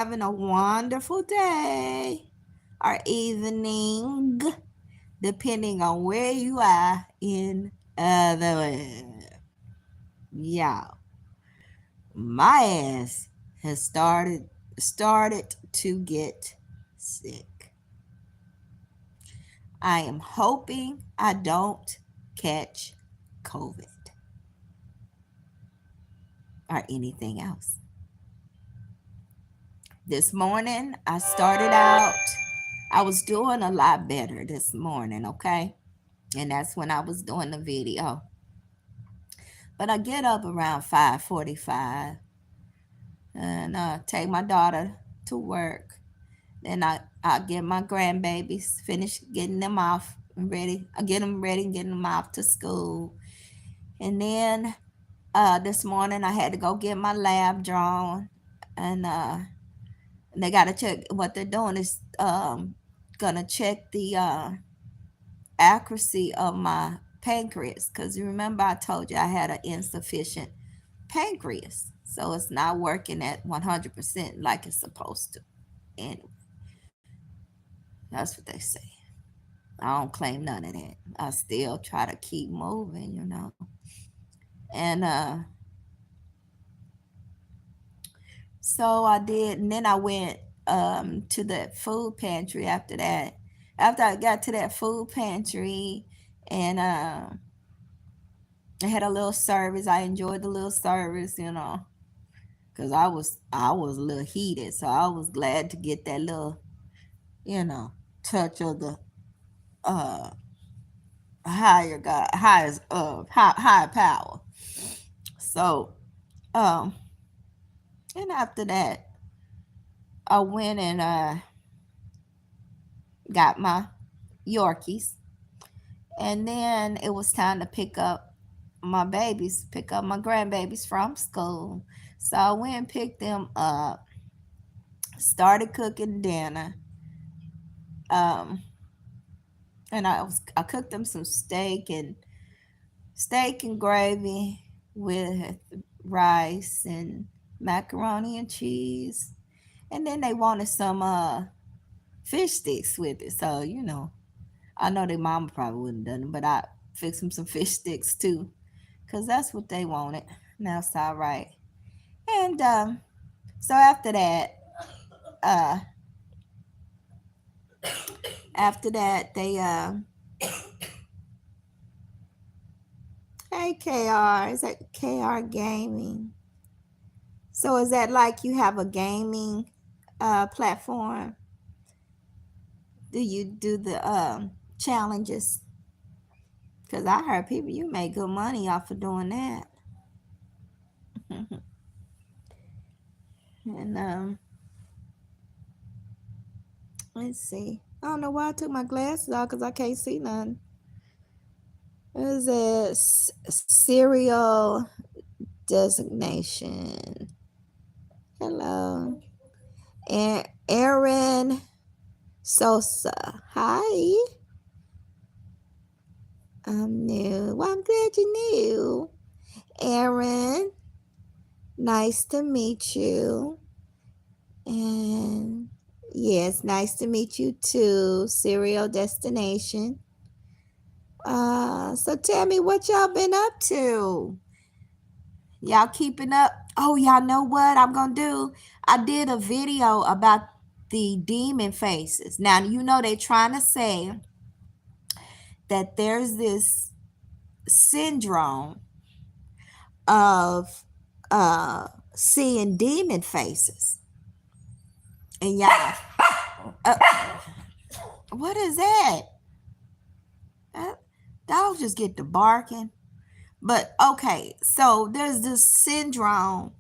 having a wonderful day or evening, depending on where you are in the world. Yeah, my ass has started to get sick. I am hoping I don't catch COVID or anything else. This morning, I was doing a lot better this morning, okay? And that's when I was doing the video. But I get up around 5:45 and take my daughter to work. Then I get my grandbabies, finish getting them off and ready. I get them ready and getting them off to school. And then this morning I had to go get my lab drawn. And they got to check what they're doing is going to check the accuracy of my pancreas. Because you remember I told you I had an insufficient pancreas. So it's not working at 100% like it's supposed to. Anyway, that's what they say. I don't claim none of that. I still try to keep moving. And so I did, and then I went to the food pantry after that. After I got to that food pantry, and I had a little service. I enjoyed the little service, because I was a little heated, so I was glad to get that little you know touch of the uh higher God, highest high power. So um and after that, I went and got my Yorkies, and then it was time to pick up my grandbabies from school. So I went and picked them up, started cooking dinner. Um, and I cooked them some steak and gravy with rice and macaroni and cheese. And then they wanted some fish sticks with it. So, I know their mama probably wouldn't have done it, but I fixed them some fish sticks too. Because that's what they wanted. Now it's all right. And so uh after that they hey KR, is that KR Gaming? So is that like you have a gaming platform? Do you do the challenges? Because I heard people you make good money off of doing that. And let's see. I don't know why I took my glasses off because I can't see none. What is it? Serial designation. Hello. And Aaron Sosa. Hi. I'm new. Well, I'm glad you're new. Aaron, nice to meet you. And yes, nice to meet you too. Serial destination. So tell me what y'all been up to. Y'all keeping up? Oh, y'all know what I'm gonna do? I did a video about the demon faces. Now you know they're trying to say that there's this syndrome of seeing demon faces. And y'all, uh, what is that? Uh, Dogs just get to barking. But okay, so there's this syndrome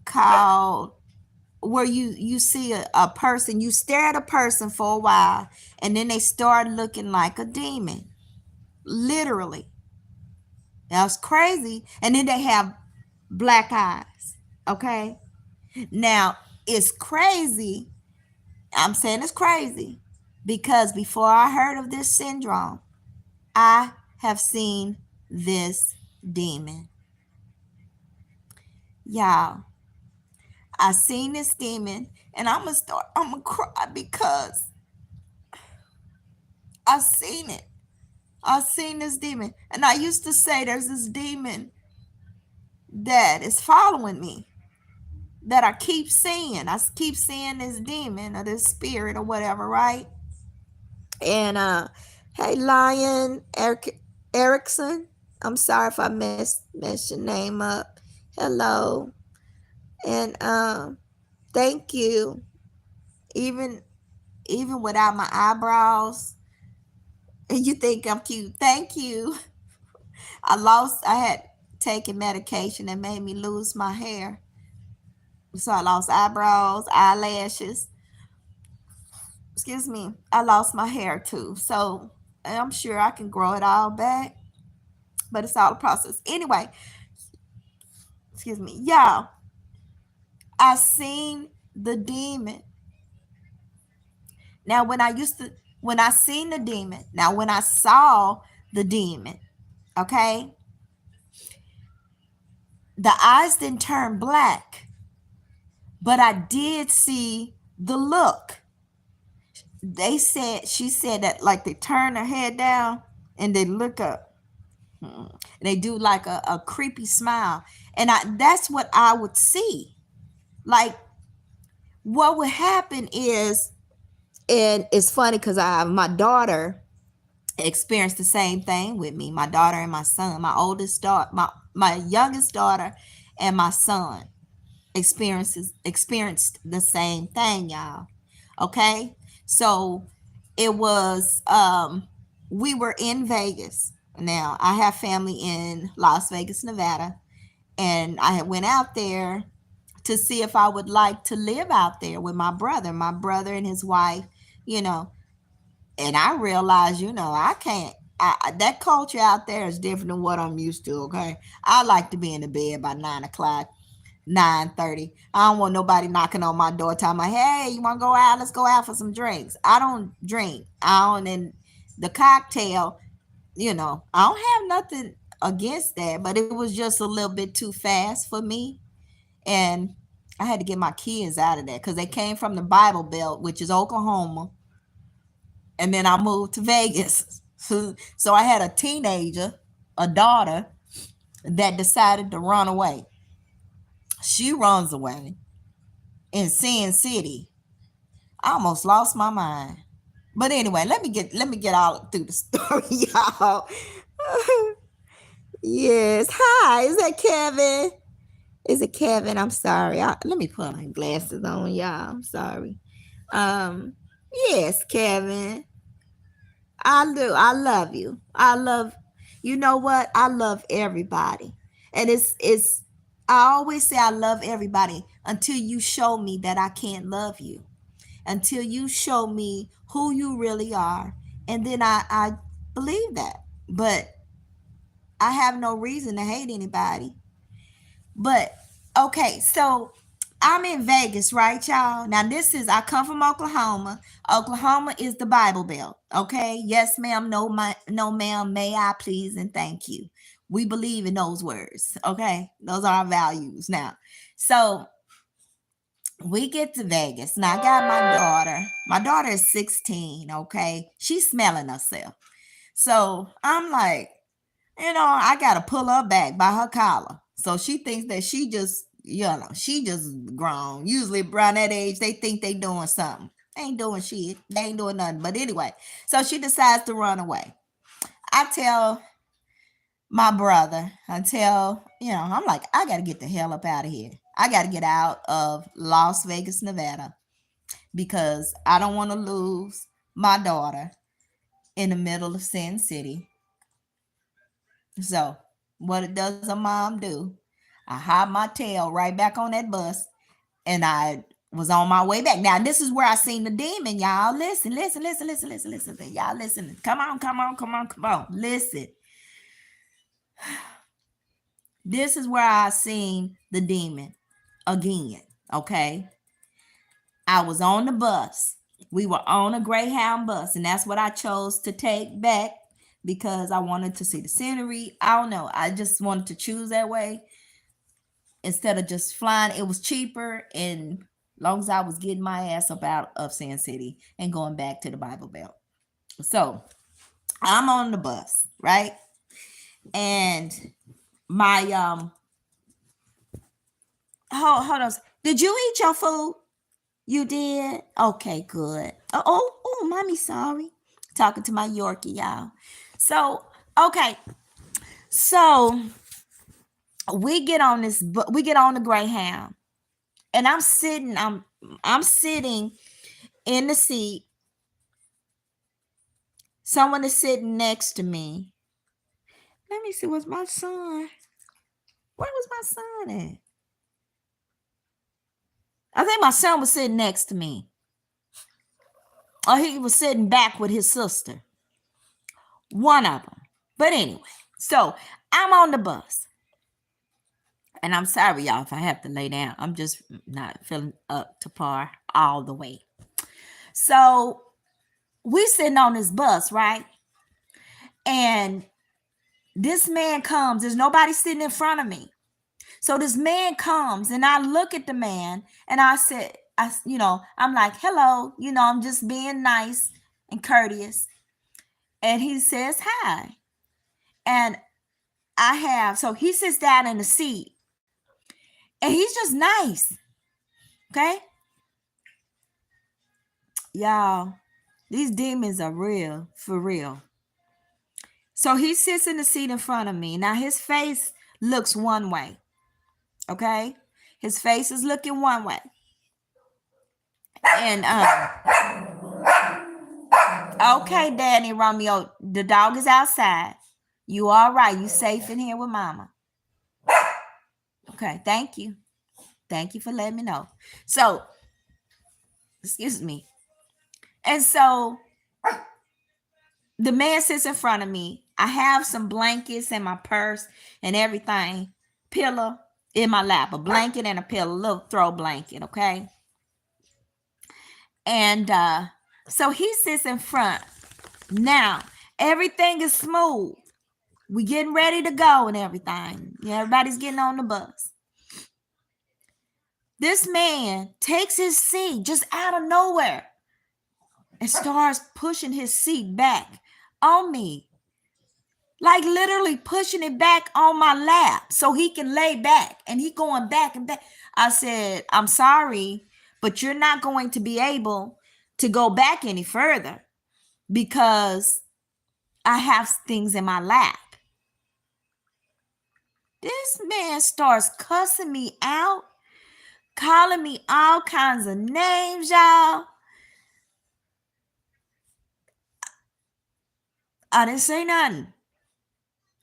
called where you see a person, you stare at a person for a while, and then they start looking like a demon. Literally. That's crazy. And then they have black eyes. Okay. Now it's crazy. I'm saying it's crazy because before I heard of this syndrome, I have seen this demon. Y'all, I seen this demon, and I'm gonna cry because I seen it. I seen this demon. And I used to say there's this demon that is following me that I keep seeing. I keep seeing this demon or this spirit or whatever, right? And hey, Lion Erickson. I'm sorry if I messed your name up. Hello. And thank you. Even even without my eyebrows, and you think I'm cute. Thank you. I had taken medication that made me lose my hair. So I lost eyebrows, eyelashes. Excuse me. I lost my hair too. So I'm sure I can grow it all back, but it's all a process. Anyway, excuse me. Y'all, I seen the demon. Now when I seen the demon, now when I saw the demon, okay, the eyes didn't turn black, but I did see the look. She said that like they turn their head down and they look up. They do like a creepy smile. And that's what I would see. Like what would happen is, and it's funny because my daughter experienced the same thing with me. My daughter and my son, my oldest daughter, my youngest daughter and my son experienced the same thing, y'all. Okay. So it was we were in Vegas. Now I have family in Las Vegas, Nevada, and I had went out there to see if I would like to live out there with my brother and his wife, you know. And I realized, I can't. That culture out there is different than what I'm used to. Okay, I like to be in the bed by 9 o'clock, 9:30. I don't want nobody knocking on my door telling me, "Hey, you want to go out? Let's go out for some drinks." I don't drink. I don't. And the cocktail, I don't have nothing against that, but it was just a little bit too fast for me, and I had to get my kids out of there because they came from the Bible Belt, which is Oklahoma, and then I moved to Vegas. So I had a teenager, a daughter, that decided to run away. She runs away in Sin City. I almost lost my mind. But anyway, let me get all through the story, y'all. Yes. Hi, is that Kevin? Is it Kevin? I'm sorry. Let me put my glasses on, y'all. I'm sorry. Um, yes, Kevin. I do. I love you. You know what? I love everybody. And it's I always say I love everybody until you show me that I can't love you. Until you show me who you really are. And then I believe that. But I have no reason to hate anybody. But okay, so I'm in Vegas, right, y'all? Now I come from Oklahoma. Oklahoma is the Bible Belt. Okay. Yes, ma'am. No, no, ma'am. May I please and thank you. We believe in those words. Okay. Those are our values. Now, so we get to Vegas. Now I got my daughter. My daughter is 16. Okay. She's smelling herself. So I'm like, I gotta pull her back by her collar. So she thinks that she just grown. Usually around that age, they think they doing something. They ain't doing shit. They ain't doing nothing. But anyway, so she decides to run away. I tell my brother, I'm like, I gotta get the hell up out of here. I gotta get out of Las Vegas, Nevada, because I don't want to lose my daughter in the middle of Sin City. So what does a mom do? I hide my tail right back on that bus, and I was on my way back. Now this is where I seen the demon, y'all. Listen, listen, listen, listen, listen, listen. Y'all listen. Come on, come on, come on, come on. Listen. This is where I seen the demon again. Okay. I was on the bus. We were on a Greyhound bus, and that's what I chose to take back because I wanted to see the scenery. I don't know. I just wanted to choose that way. instead of just flying. It was cheaper, and long as I was getting my ass up out of Sand City and going back to the Bible Belt. So I'm on the bus, right? And my hold on. Did you eat your food? You did? Okay, good. Oh, mommy, sorry. Talking to my Yorkie, y'all. So, okay. So we get on the Greyhound, and I'm sitting in the seat. Someone is sitting next to me. Let me see, what's my son? Where was my son at? I think my son was sitting next to me. Or he was sitting back with his sister. One of them. But anyway, so I'm on the bus. And I'm sorry, y'all, if I have to lay down. I'm just not feeling up to par all the way. So we sitting on this bus, right? And this man comes. There's nobody sitting in front of me. So this man comes, and I look at the man, and I said, I'm like, hello, I'm just being nice and courteous. And he says hi. And so he sits down in the seat, and he's just nice. Okay? Y'all, these demons are real, for real. So he sits in the seat in front of me. Now his face looks one way. Okay? His face is looking one way. And okay, Danny Romeo, the dog is outside. You all right? You safe in here with mama? Okay, thank you. Thank you for letting me know. So, excuse me. And so the man sits in front of me. I have some blankets and my purse and everything. Pillow in my lap, a blanket and a pillow, a little throw blanket, okay? And so he sits in front. Now, everything is smooth. We getting ready to go and everything. Yeah, everybody's getting on the bus. This man takes his seat just out of nowhere and starts pushing his seat back on me. Like literally pushing it back on my lap so he can lay back. And he going back and back. I said, I'm sorry, but you're not going to be able to go back any further because I have things in my lap. This man starts cussing me out, calling me all kinds of names, y'all. I didn't say nothing.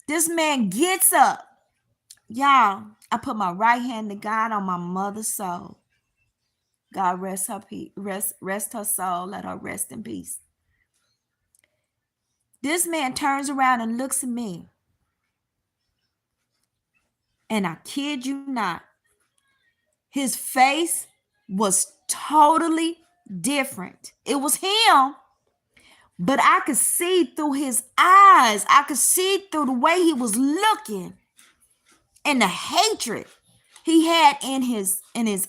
This man gets up. Y'all, I put my right hand to God on my mother's soul. God rest her soul. Let her rest in peace. This man turns around and looks at me. And I kid you not, his face was totally different. It was him, but I could see through his eyes. I could see through the way he was looking and the hatred he had in his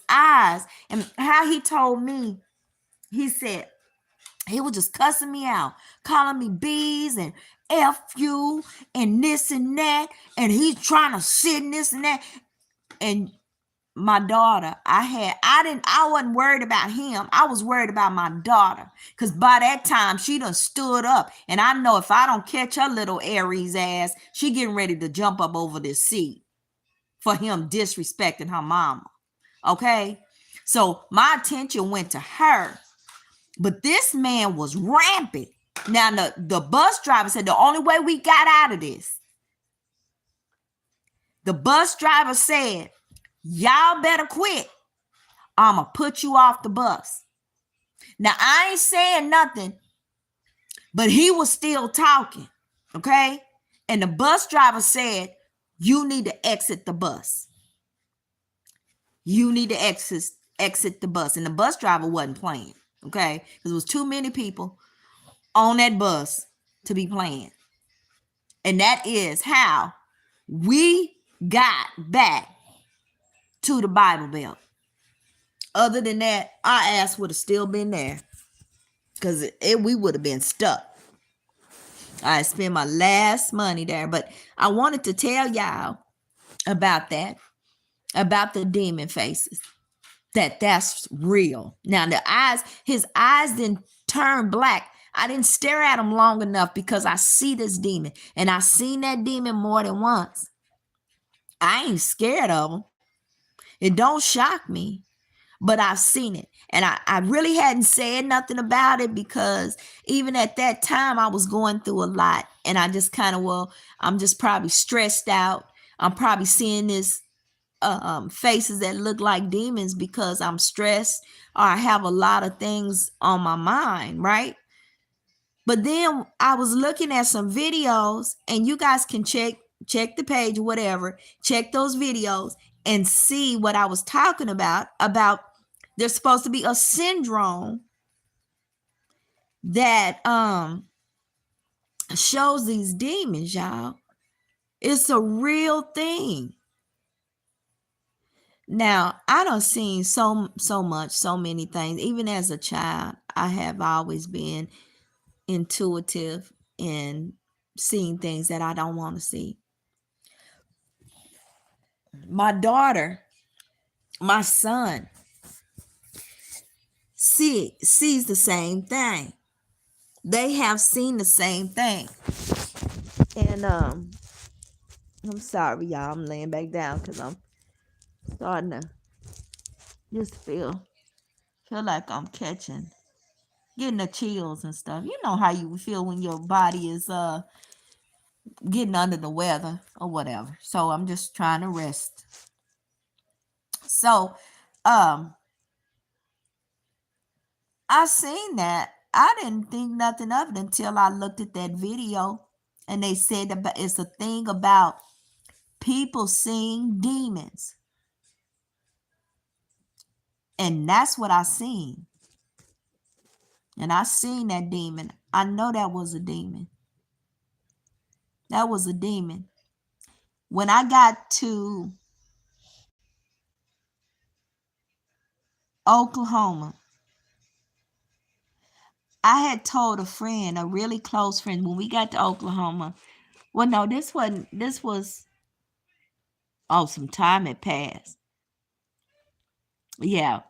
eyes. And how he told me, he said, he was just cussing me out, calling me B's and F you and this and that. And he's trying to sit in this and that. And my daughter, I wasn't worried about him. I was worried about my daughter. Because by that time, she done stood up. And I know if I don't catch her little Aries ass, she getting ready to jump up over this seat for him disrespecting her mama. Okay? So my attention went to her. But this man was rampant. Now, the bus driver said the only way we got out of this, the bus driver said, y'all better quit. I'm going to put you off the bus. Now, I ain't saying nothing, but he was still talking, okay? And the bus driver said, you need to exit the bus. You need to exit the bus. And the bus driver wasn't playing, okay? Because there was too many people on that bus to be playing. And that is how we got back to the Bible Belt. Other than that, our ass would have still been there because we would have been stuck. I spent my last money there, but I wanted to tell y'all about that, about the demon faces, that's real. Now his eyes didn't turn black. I didn't stare at him long enough because I see this demon, and I seen that demon more than once. I ain't scared of him. It don't shock me, but I've seen it. And I really hadn't said nothing about it because even at that time I was going through a lot, and I just kind of, I'm just probably stressed out. I'm probably seeing this faces that look like demons because I'm stressed or I have a lot of things on my mind, right? But then I was looking at some videos, and you guys can check the page or whatever, check those videos and see what I was talking about there's supposed to be a syndrome that shows these demons, y'all. It's a real thing. Now, I done seen so many things. Even as a child, I have always been intuitive in seeing things that I don't want to see. My daughter, my son, sees the same thing. They have seen the same thing. And I'm sorry, y'all. I'm laying back down because I'm starting to just feel like I'm getting the chills and stuff. You know how you feel when your body is getting under the weather or whatever. So I'm just trying to rest. So I seen that. I didn't think nothing of it until I looked at that video, and they said that it's a thing about people seeing demons. And that's what I seen. And I seen that demon. I know that was a demon. That was a demon. When I got to Oklahoma, I had told a friend, a really close friend, when we got to Oklahoma. Well, no, this was some time had passed. Yeah.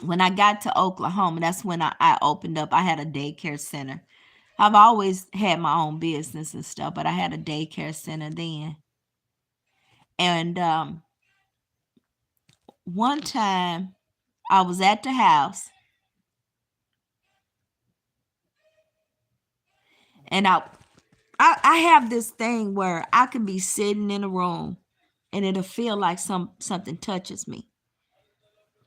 When I got to Oklahoma, that's when I opened up. I had a daycare center. I've always had my own business and stuff, but I had a daycare center then. And one time I was at the house, and I have this thing where I can be sitting in a room and it'll feel like something touches me.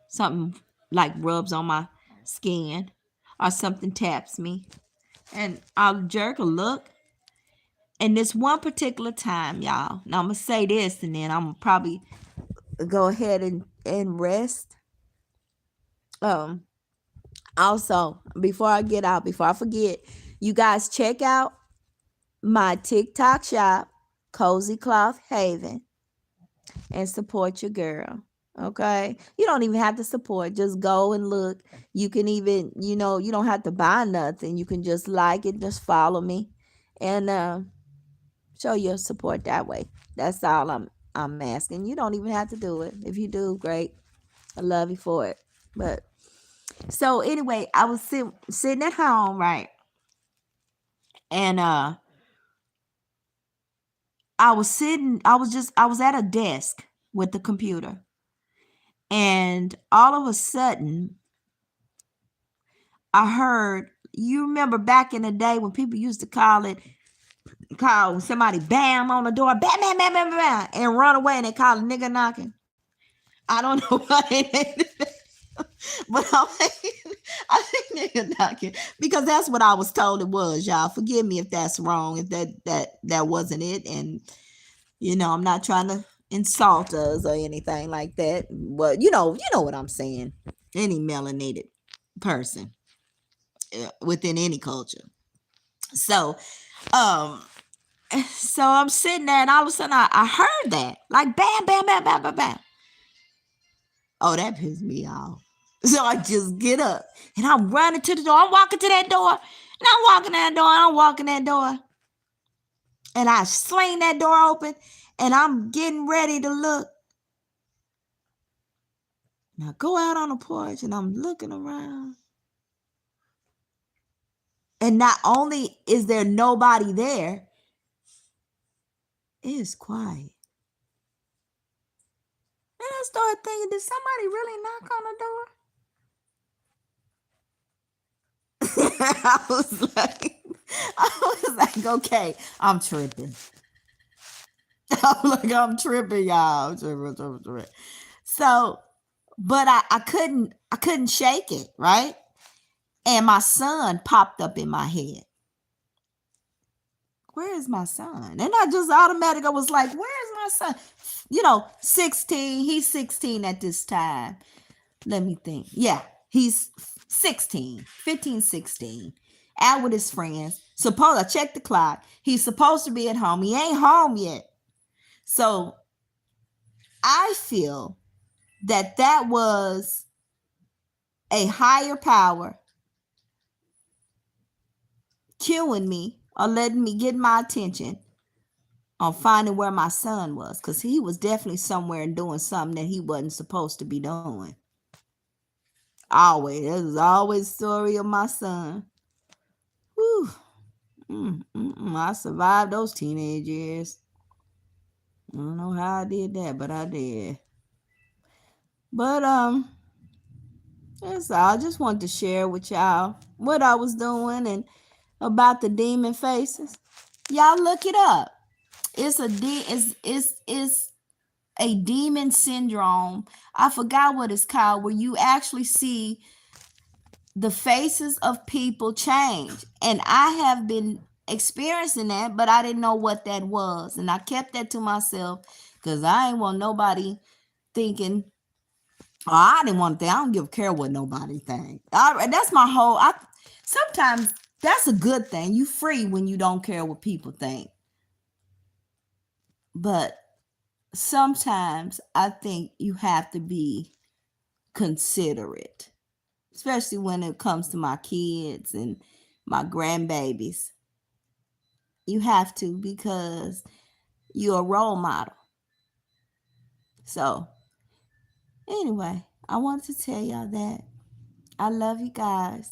Something like rubs on my skin or something taps me. And I'll jerk a look. And this one particular time, y'all, now I'm going to say this and then I'm going to probably go ahead and rest. Also, before I forget, you guys check out my TikTok shop, Cozy Cloth Haven, and support your girl. Okay, you don't even have to support, just go and look. You can even, you don't have to buy nothing. You can just like it, just follow me, and show your support that way. That's all I'm asking. You don't even have to do it. If you do, great. I love you for it. But so anyway, I was sitting at home, right? And I was at a desk with the computer. And all of a sudden, I heard, you remember back in the day when people used to call somebody bam on the door, bam, bam, bam, bam, bam, and run away, and they call it nigga knocking. I don't know why they named it, but I think nigga knocking because that's what I was told it was, y'all. Forgive me if that's wrong, if that wasn't it, and I'm not trying to insult us or anything like that, but you know what I'm saying. Any melanated person within any culture. So I'm sitting there, and all of a sudden I heard that, like bam, bam, bam, bam, bam, bam. Oh, that pissed me off. So I just get up and I'm running to the door. I'm walking to that door. And I'm walking that door. And I'm walking that door. And I sling that door open. And I'm getting ready to look. And I go out on the porch and I'm looking around. And not only is there nobody there, it's quiet. And I started thinking, did somebody really knock on the door? I was like, okay, I'm tripping. I'm tripping, y'all. I'm tripping. So, but I couldn't shake it, right? And my son popped up in my head. Where is my son? And I just automatically was like, where is my son? 16. He's 16 at this time. Let me think. Yeah, he's 16, 15, 16. Out with his friends. I checked the clock. He's supposed to be at home. He ain't home yet. So I feel that was a higher power cueing me or letting me get my attention on finding where my son was, because he was definitely somewhere and doing something that he wasn't supposed to be doing. Always. There's always a story of my son. Whew. I survived those teenage years. I don't know how I did that, but I did. But that's all. I just wanted to share with y'all what I was doing and about the demon faces. Y'all look it up. It's a demon syndrome. I forgot what it's called, where you actually see the faces of people change. And I have been experiencing that, but I didn't know what that was. And I kept that to myself because I ain't want nobody thinking, I didn't want to think. I don't give a care what nobody think. That's my whole, sometimes that's a good thing. You free when you don't care what people think. But sometimes I think you have to be considerate, especially when it comes to my kids and my grandbabies. You have to, because you're a role model. So anyway, I wanted to tell y'all that I love you guys.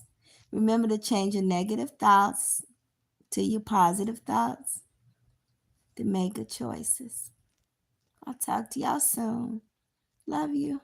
Remember to change your negative thoughts to your positive thoughts, to make good choices. I'll talk to y'all soon. Love you.